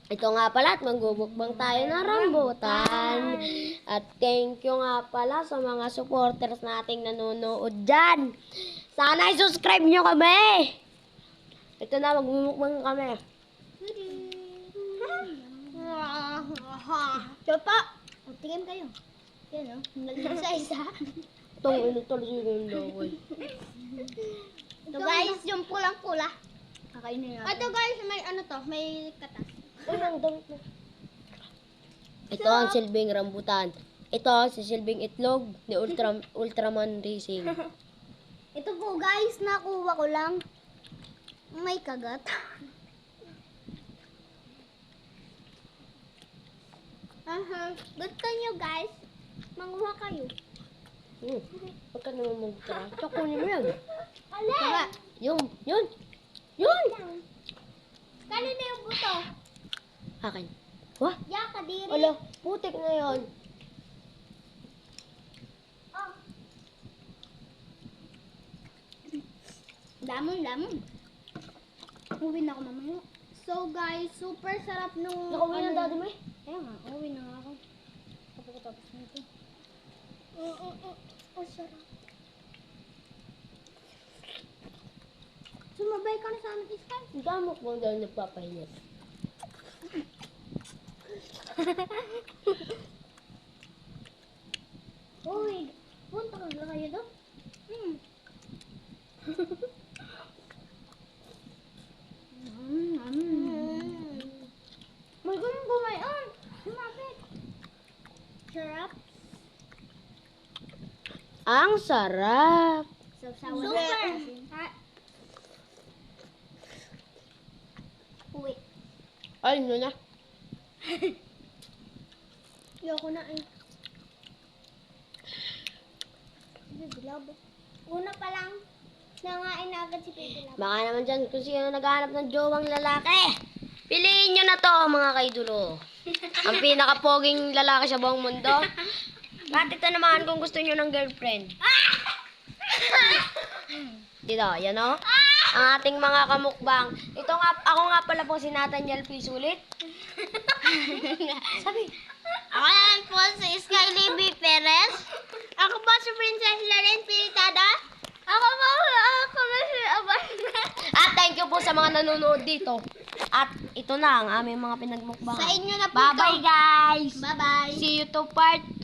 Ito nga pala at magbubukbang tayo ng rambutan. At thank you nga pala sa mga supporters nating nanonood dyan. Sana i-subscribe nyo kami. Ito na, magbubukbang kami. Chopa! O, tingin kayo. Yan o, isa-isa. Itong inutol yung laway. Ito guys, yung pulang-pula. Kakainin natin. Ito guys, may ano to, may katas. Uy, ang damit mo. Ito ang silbing rambutan. Ito ang silbing itlog ni Ultraman Racing. Ito po guys, nakuha ko lang. May kagat. Gusto nyo guys, manguha kayo. Huwag ka naman magtara. Kunin mo yan. Diba? Yun. Kanina yung buto. Akin. Wah, Ya, kadiri. ala, putik na yan. Oh. Lamon. Uwi na ako mamaya. So guys, super sarap nung... Nakauwi ng daddy mo eh. Kaya nga, uwi na nga ako. Tapos nito. Ang sarap. Sumabay ka na sa amin, Iskay. Ang dami ko bang dahil nagpapahingat. Uy, punta ka na kayo doon? May ganun bumayon. Sumapit. Sarap. Ang sarap. Super. Uwi. Ay, ano na. Ayoko na eh. Bilabo. Una pa lang, nangain na agad si Baby Labo. Baka naman dyan kung sino naghahanap ng jowang lalaki. Piliin nyo na to, mga kaidulo. Ang pinakapoging lalaki sa buong mundo. At ito naman kung gusto nyo ng girlfriend. Dito, yan o. Ang ating mga kamukbang. Ito nga, ako nga pala po si Nathaniel P. Sulit. Sabi. Ako naman po si Sky Libby Perez. Ako po si Princess Laren Pilitada. Ako si Abay. At thank you po sa mga nanonood dito. At ito na ang aming mga pinagmukbang. Sa inyo na po Bye-bye guys. Bye-bye. See you to part 2.